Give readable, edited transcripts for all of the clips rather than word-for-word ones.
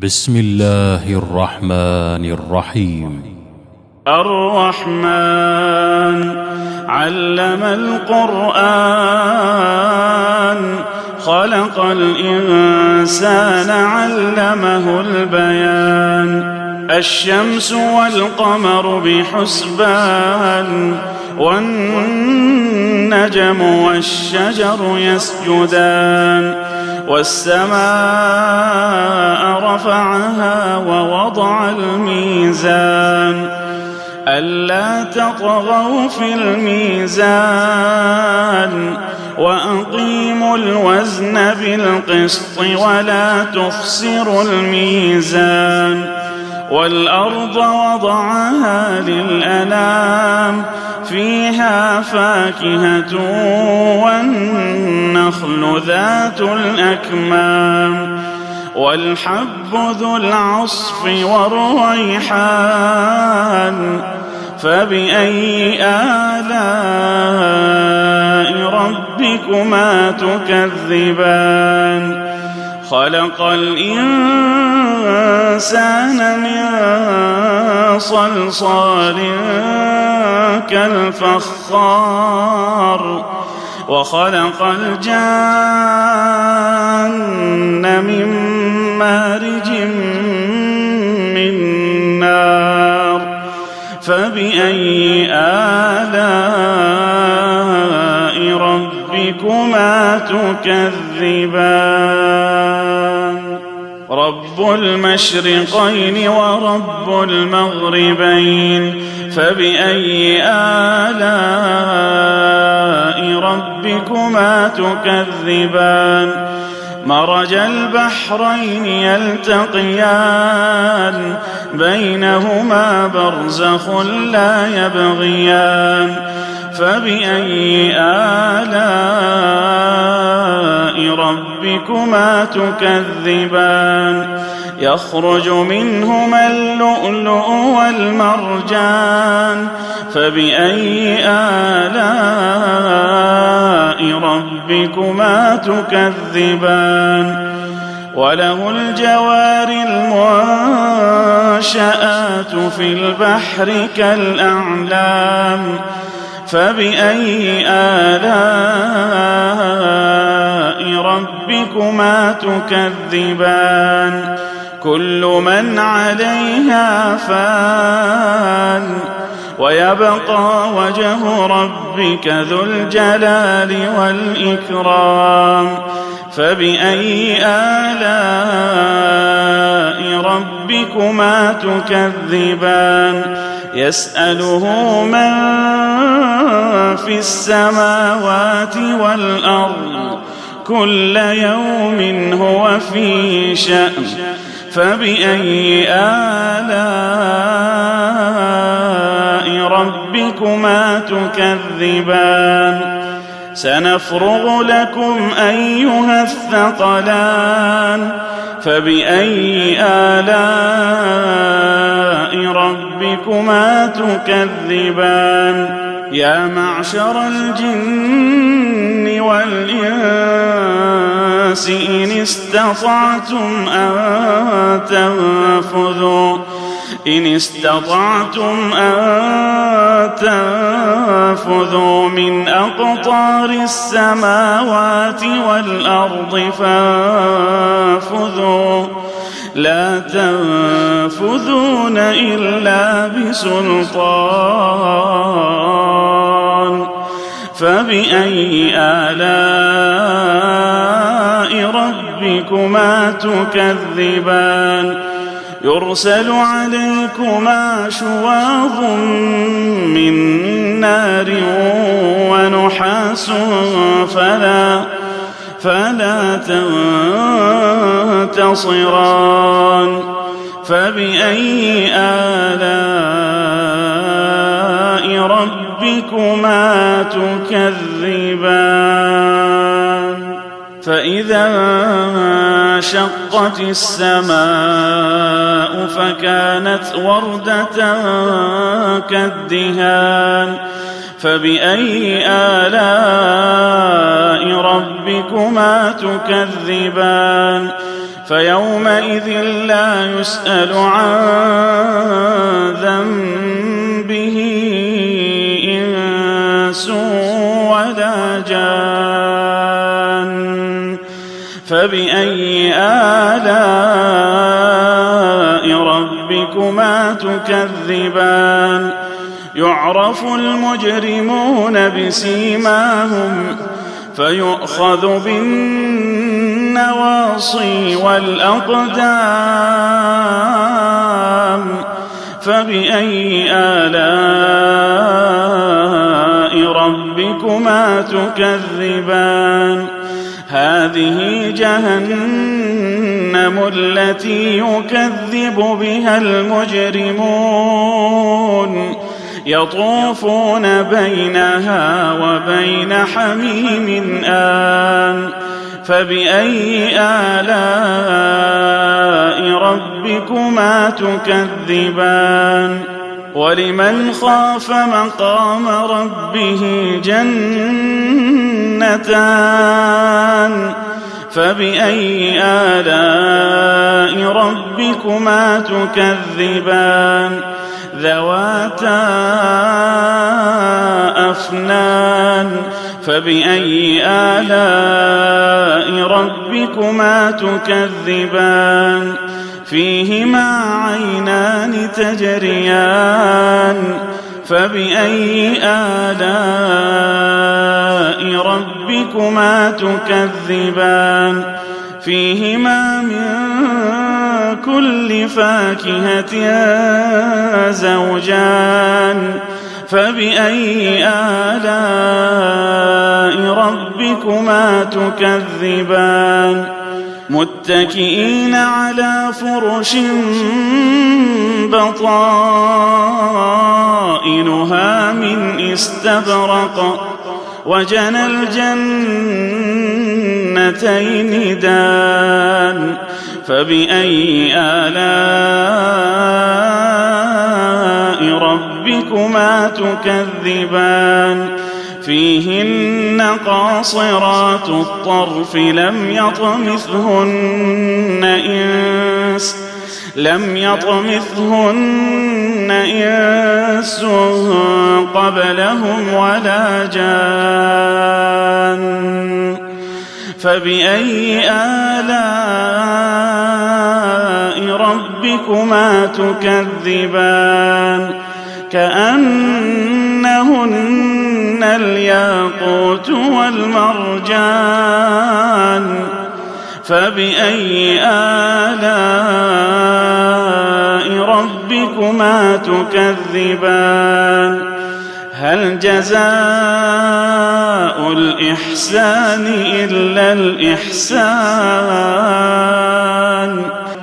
بسم الله الرحمن الرحيم. الرحمن علم القرآن خلق الإنسان علمه البيان. الشمس والقمر بحسبان والنجم والشجر يسجدان والسماء رفعها ووضع الميزان ألا تطغوا في الميزان وأقيموا الوزن بالقسط ولا تخسروا الميزان. والأرض وضعها للأنام فيها فاكهة والنخل ذات الأكمام والحب ذو العصف والريحان. فبأي آلاء ربكما تكذبان؟ خلق الإنسان من صلصال كالفخار وخلق الجان من مارج من نار. فبأي آلاء ربكما تكذبان؟ رب المشرقين ورب المغربين. فبأي آلاء ربكما تكذبان؟ مرج البحرين يلتقيان بينهما برزخ لا يبغيان. فبأي آلاء ربكما تكذبان؟ يخرج منهما اللؤلؤ والمرجان. فبأي آلاء ربكما تكذبان؟ وله الجوار المنشآت في البحر كالأعلام. فبأي آلاء ربكما تكذبان؟ كل من عليها فان ويبقى وجه ربك ذو الجلال والإكرام. فبأي آلاء ربكما تكذبان؟ يسأله من في السماوات والأرض كل يوم هو في شأن. فبأي آلاء ربكما تكذبان؟ سنفرغ لكم أيها الثقلان. فبأي آلاء ربكما تكذبان؟ يا معشر الجن والإنس إن استطعتم أن تنفذوا من أقطار السماوات والأرض فانفذوا لا تنفذون إلا بسلطان. فبأي آلاء ربكما تكذبان؟ يرسل عليكما شواظ من نار ونحاس فلا تنتصران. فبأي آلاء ربكما تكذبان؟ فإذا انشقت السماء فكانت وردة كالدهان. فبأي آلاء ربكما تكذبان؟ فيومئذ لا يسأل عن ذنبه إنس ولا جان. فبأي آلاء ربكما تكذبان؟ يعرف المجرمون بسيماهم فيؤخذ بالنواصي والأقدام. فبأي آلاء ربكما تكذبان؟ هذه جهنم التي يكذب بها المجرمون يطوفون بينها وبين حميم آن. فبأي آلاء ربكما تكذبان؟ ولمن خاف مقام ربه جنتان. فبأي آلاء ربكما تكذبان؟ ذواتا أفنان. فبأي آلاء ربكما تكذبان؟ فيهما عينان تجريان. فبأي آلاء ربكما تكذبان؟ فيهما من كل فاكهة زوجان. فبأي آلاء ربكما تكذبان؟ متكئين على فرش بطائنها من استبرق وجنى الجنتين دان. فبأي آلاء ربكما تكذبان؟ فيهن قاصرات الطرف لم يطمثهن إنس قبلهم ولا جان. فبأي آلاء ربكما تكذبان؟ كأنهن الياقوت والمرجان. فبأي آلاء ربكما تكذبان؟ هل جزاء الإحسان إلا الإحسان؟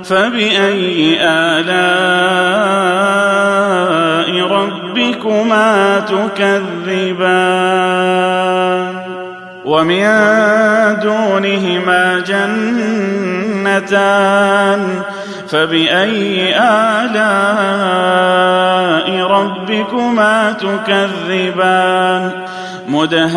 فبأي آلاء ربكما تكذبان؟ ومن دونهما جنتان. فبأي آلاء ربكما تكذبان؟ مدهامتان.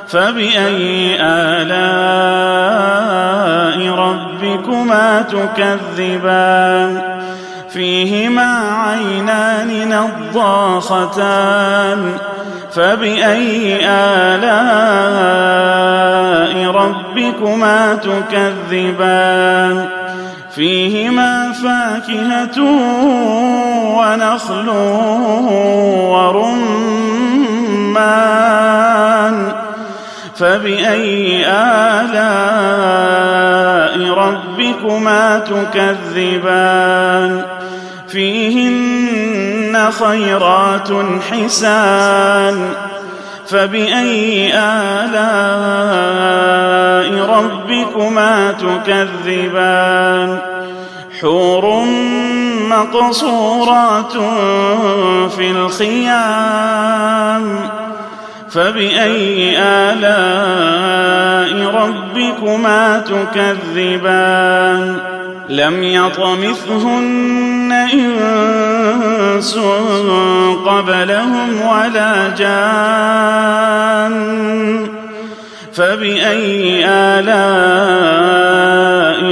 فبأي آلاء ربكما تكذبان؟ فيهما عينان نضاختان. فبأي آلاء ربكما تكذبان؟ فيهما فاكهة ونخل ورمان. فبأي آلاء ربكما تكذبان؟ فيهن خيرات حسان. فبأي آلاء ربكما تكذبان؟ حور مقصورات في الخيام. فبأي آلاء ربكما تكذبان؟ لم يطمثهن إنس قبلهم ولا جان. فبأي آلاء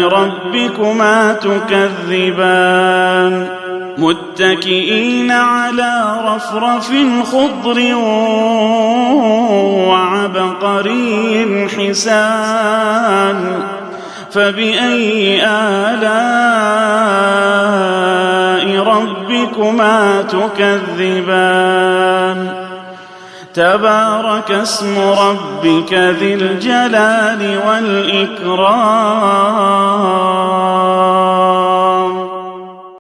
ربكما تكذبان متكئين على رفرف خضر وعبقري حسان فبأي آلاء ربكما تكذبان تبارك اسم ربك ذي الجلال والإكرام